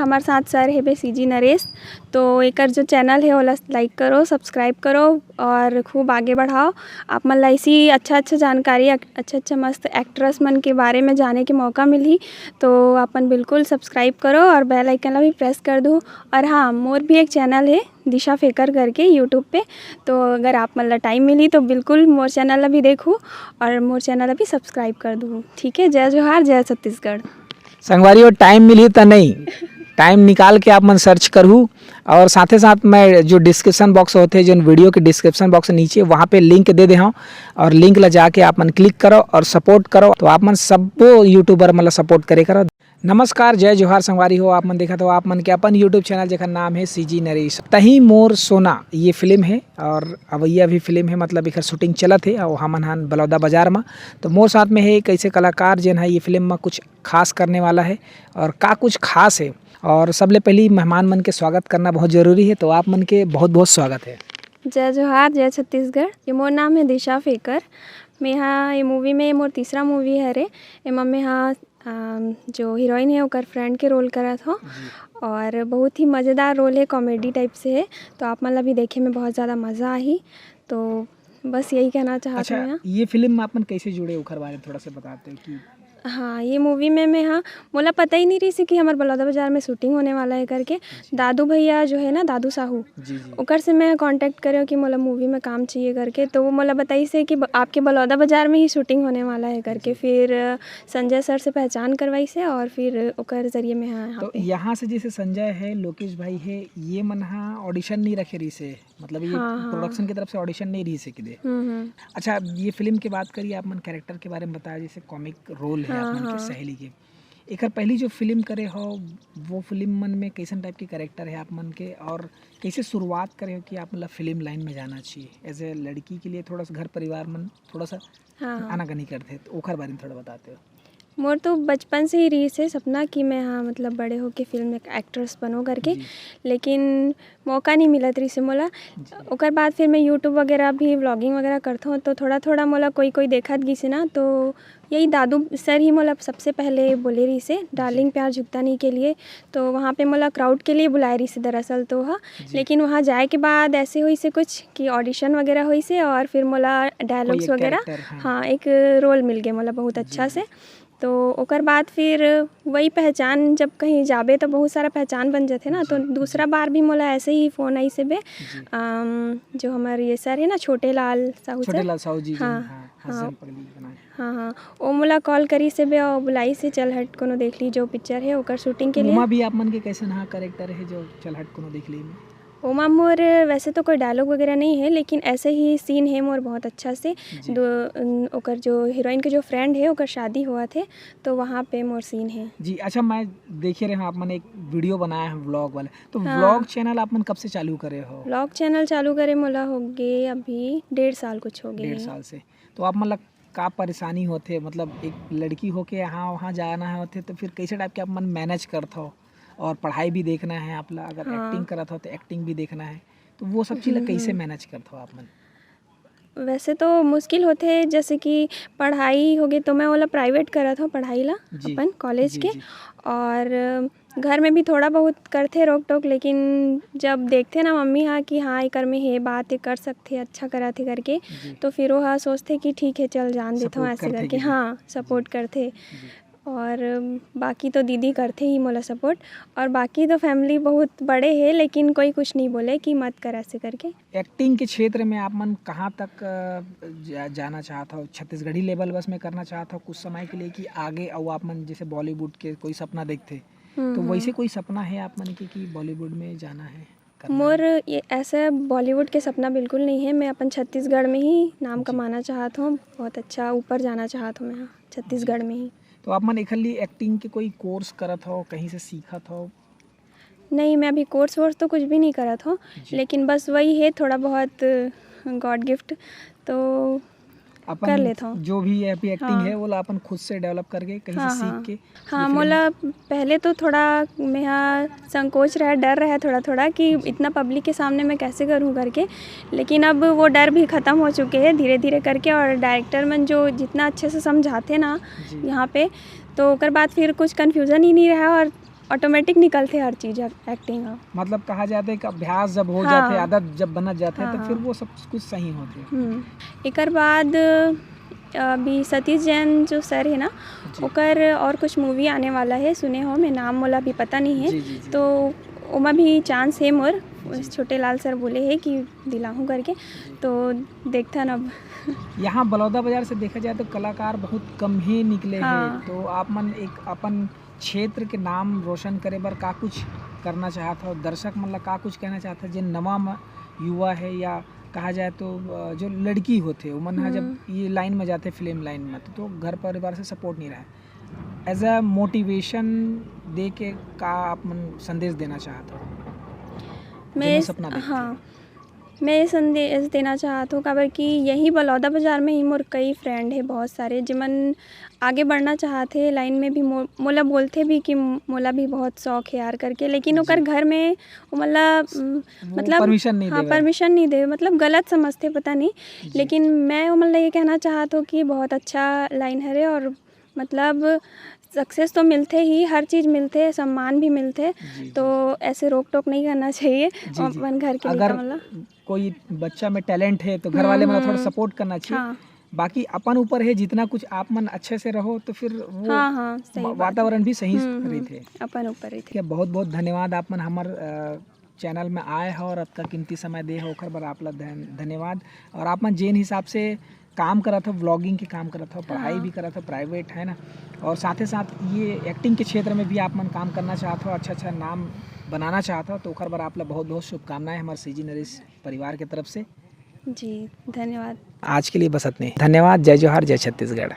हमारे साथ सर है बे सीजी नरेश। तो एकर जो चैनल है ओला लाइक करो, सब्सक्राइब करो और खूब आगे बढ़ाओ। आप मन ला ऐसी अच्छा जानकारी, अच्छा मस्त एक्ट्रेस मन के बारे में जाने के मौका मिली तो अपन बिल्कुल सब्सक्राइब करो और बेल आइकन ला भी प्रेस कर दो। और हाँ, मोर भी एक चैनल है दिशा फेकर करके यूट्यूब पे, तो अगर आप मन ला टाइम मिली तो बिल्कुल मोर चैनल ला भी देखो और मोर चैनल ला भी सब्सक्राइब कर दो। ठीक है, जय जोहार, जय छत्तीसगढ़। संगवारी टाइम मिली तो नहीं, टाइम निकाल के आप मन सर्च करूँ। और साथ साथ मैं जो डिस्क्रिप्शन बॉक्स होते हैं, जो वीडियो के डिस्क्रिप्शन बॉक्स नीचे वहाँ पे लिंक दे दे हूँ और लिंक ला जाके आप मन क्लिक करो और सपोर्ट करो, तो आप मन सबको यूट्यूबर मतलब सपोर्ट करे करो। नमस्कार, जय जोहार संगवारी हो। आप मन देखा तो आप मन के अपन यूट्यूब चैनल जेकर नाम है सीजी नरेश। तही मोर सोना ये फिल्म है और अवैया भी फिल्म है, मतलब एक शूटिंग चलत है और हमन हन बलौदा बाजार में। तो मोर साथ में है एक ऐसे कलाकार जिन है ये फिल्म में कुछ खास करने वाला है और का कुछ खास है। और सबले पहली मेहमान मन के स्वागत करना बहुत ज़रूरी है, तो आप मन के बहुत बहुत स्वागत है। जय जोहार, जय छत्तीसगढ़। ये मोर नाम है दिशा फेकर। मैं यहाँ ये मूवी में मोर तीसरा मूवी है रे। एमा मैं यहाँ जो हीरोइन है ओकर फ्रेंड के रोल करत हो और बहुत ही मज़ेदार रोल है, कॉमेडी टाइप से है। तो आप मतलब भी देखे में बहुत ज़्यादा मज़ा आई। तो बस यही कहना चाहती हूँ। ये फिल्म में आप मन कैसे जुड़े उखर बारे में थोड़ा सा बताते हैं कि हाँ, ये मूवी में मैं हाँ मोला पता ही नहीं रही थी कि हमारे बलौदा बाजार में शूटिंग होने वाला है करके। दादू भैया जो है ना, दादू साहू, ओकर से मैं कांटेक्ट करे कि मोला मूवी में काम चाहिए करके। तो वो मोला बताई से कि आपके बलौदा बाजार में ही शूटिंग होने वाला है करके। फिर संजय सर से पहचान करवाई से और फिर ओकर जरिए में हाँ तो यहाँ से जैसे संजय है, लोकेश भाई है, ये मन हाँ ऑडिशन नहीं रखे रही से, मतलब ये प्रोडक्शन की तरफ से ऑडिशन नहीं रही से कि दे। अच्छा, ये फिल्म की बात करिए, आप मन कैरेक्टर के बारे में बताया, जैसे कॉमिक रोल है आप मन के सहेली के। एक पहली जो फिल्म करे हो वो फिल्म मन में कैसन टाइप के कैरेक्टर है आप मन के, और कैसे शुरुआत करे हो कि आप मतलब फिल्म लाइन में जाना चाहिए एज ए लड़की के लिए? थोड़ा सा घर परिवार मन थोड़ा सा आनाकानी करते, तो ओखर बारे में थोड़ा बताते हो। मोर तो बचपन से ही रही से सपना कि मैं हाँ मतलब बड़े होके फिल्म एक एक्ट्रेस बनो करके, लेकिन मौका नहीं मिला रही से मोला। ओकर बाद फिर मैं यूट्यूब वगैरह भी व्लॉगिंग वगैरह करता हूँ, तो थोड़ा मोला कोई देखत गई से ना, तो यही दादू सर ही मोला सबसे पहले बोले रही से डार्लिंग प्यार झुकता नहीं के लिए। तो वहाँ पे मोला क्राउड के लिए बुलाए रही से दरअसल तो हाँ, लेकिन वहाँ जाए के बाद ऐसे हुई से कुछ कि ऑडिशन वगैरह हुई से और फिर मोला डायलॉग्स वगैरह हाँ एक रोल मिल गया मोला बहुत अच्छा से। तो ओकर बाद फिर वही पहचान, जब कहीं जाबे तो बहुत सारा पहचान बन जाते ना। तो दूसरा बार भी मोला ऐसे ही फ़ोन आई से बे जो हमारे ये सर है ना, छोटे लाल साहू जी, हाँ वो मोला कॉल करी से बे और बुलाई से चल हट कोनो देख ली जो पिक्चर है ओकर शूटिंग के लिए। भी आप मन के कैसे हाँ कैरेक्टर है जो चल हट कोनो देख ली में? ओमा मोर वैसे तो कोई डायलॉग वगैरह नहीं है, लेकिन ऐसे ही सीन है मोर बहुत अच्छा से। ओकर जो हीरोइन के जो फ्रेंड है ओकर शादी हुआ थे, तो वहाँ पे मोर सीन है जी। अच्छा, मैं देखे रहे आप मन एक वीडियो बनाया है व्लॉग वाला, तो व्लॉग चैनल आप मन कब से चालू करे हो? व्लॉग चैनल चालू करे मोला हो गए अभी 1.5 साल कुछ हो गए। 1.5 साल से। तो आप मतलब का परेशानी होते, मतलब एक लड़की होके यहाँ वहाँ जाना है होते, तो फिर कैसे टाइप के आप मन मैनेज करते हो? और पढ़ाई भी देखना है आप, अगर एक्टिंग करत हो तो एक्टिंग भी देखना है, तो वो सब चीज़ कैसे मैनेज करते हो आप मन? वैसे तो मुश्किल होते हैं, जैसे कि पढ़ाई हो गई तो मैं वाला प्राइवेट करत हूँ पढ़ाई ला अपन कॉलेज के, और घर में भी थोड़ा बहुत करते रोक टोक, लेकिन जब देखते ना मम्मी हाँ कि हाँ एक में है बात ये कर सकते अच्छा करा थे करके, तो फिर वो हाँ सोचते कि ठीक है चल जान देता हूँ ऐसे करके, हाँ सपोर्ट करते। और बाकी तो दीदी करते ही मोला सपोर्ट, और बाकी तो फैमिली बहुत बड़े हैं, लेकिन कोई कुछ नहीं बोले कि मत कर ऐसे करके। एक्टिंग के क्षेत्र में आप मन कहाँ तक जाना चाहता हो? छत्तीसगढ़ी लेवल बस में करना चाहता हो कुछ समय के लिए, कि आगे और आप मन जैसे बॉलीवुड के कोई सपना देखते, तो वैसे कोई सपना है आप मन के कि बॉलीवुड में जाना है? मोर ये ऐसा बॉलीवुड के सपना बिल्कुल नहीं है। मैं अपन छत्तीसगढ़ में ही नाम कमाना चाहता हूँ, बहुत अच्छा ऊपर जाना चाहता हूँ मैं छत्तीसगढ़ में ही। तो आप मन एकली एक्टिंग के कोई कोर्स करत हो, कहीं से सीखत हो? नहीं, मैं अभी कोर्स वोर्स तो कुछ भी नहीं करत हो, लेकिन बस वही है थोड़ा बहुत गॉड गिफ्ट तो कर लेता हूँ। जो भी एक्टिंग है वो अपन खुद से डेवलप करके कहीं से सीख के। हाँ मोला पहले तो थोड़ा मैं संकोच रहा, डर रहा थोड़ा कि इतना पब्लिक के सामने मैं कैसे करूँ करके, लेकिन अब वो डर भी ख़त्म हो चुके हैं धीरे धीरे करके। और डायरेक्टर मन जो जितना अच्छे से समझाते ना यहाँ पे, तो ओकर बाद फिर कुछ कन्फ्यूज़न ही नहीं रहा और ऑटोमेटिक निकलते हर चीज़ एक्टिंग हो। मतलब कहा जाता है कि अभ्यास जब हो हाँ। जाते, आदत जब बना जाता है तो हाँ, फिर हाँ। वो सब कुछ सही होते हैं। एकर बाद अभी सतीश जैन जो सर है ना, जी। ओकर और कुछ मूवी आने वाला है, सुने हो, मैं नाम मोला भी पता नहीं है। जी, जी, जी। तो ओमा भी चांस है मोर, जी। छोटे लाल सर बोले हैं कि दिलाहूँ करके, तो देखथन अब। यहाँ बलौदाबाजार से देखा जाए तो कलाकार बहुत कम ही निकले हैं। हाँ। तो आप मन एक अपन क्षेत्र के नाम रोशन करे बर का कुछ करना चाहत हो, दर्शक मन ला का कुछ कहना चाहत हो, जो नवा युवा है या कहा जाए तो जो लड़की होते ओमन हा जब ये लाइन में जाते फिल्म लाइन में तो घर परिवार से सपोर्ट नहीं रहा, एज अ मोटिवेशन दे के का आप मन संदेश देना चाहत हो? मैं सपना देखते हाँ, मैं ये संदेश देना चाहत हूँ काबर कि यही बलौदाबाजार में ही मोर कई फ्रेंड है बहुत सारे जिमन आगे बढ़ना चाहते लाइन में भी मोला बोलते भी कि मोला भी बहुत शौक है यार करके, लेकिन ओकर घर में वो मतलब परमिशन नहीं हाँ देवे। परमिशन नहीं दे, मतलब गलत समझते पता नहीं, लेकिन मैं वो ये कहना चाहत हूँ कि बहुत अच्छा लाइन है और मतलब सक्सेस तो मिलते ही, हर चीज़ मिलते, सम्मान भी मिलते, तो ऐसे रोक टोक नहीं करना चाहिए अपन घर के अगर लिए मतलब कोई बच्चा में टैलेंट है तो घर वाले मतलब थोड़ा सपोर्ट करना चाहिए। हाँ। बाकी अपन ऊपर है, जितना कुछ आप मन अच्छे से रहो तो फिर वो हाँ, सही बात है। वातावरण भी सही रहते। अपन ऊपर ही थे। बहुत बहुत धन्यवाद आप मन हमार चैनल में आए हो और आपका कीमती समय दे हो, ओकर बर आपला धन्यवाद। और आप मन जेन हिसाब से काम करत हो, व्लॉगिंग के काम करत हो, पढ़ाई भी करत हो, प्राइवेट है ना, और साथ ही साथ ये एक्टिंग के क्षेत्र में भी आप मन काम करना चाहते हो, अच्छा अच्छा नाम बनाना चाहते हो, तो ओकर बर आपला बहुत बहुत शुभकामनाएं हमारे सीजी नरेश परिवार की तरफ से। जी धन्यवाद। आज के लिए बस इतने। धन्यवाद। जय जोहार, जय छत्तीसगढ़।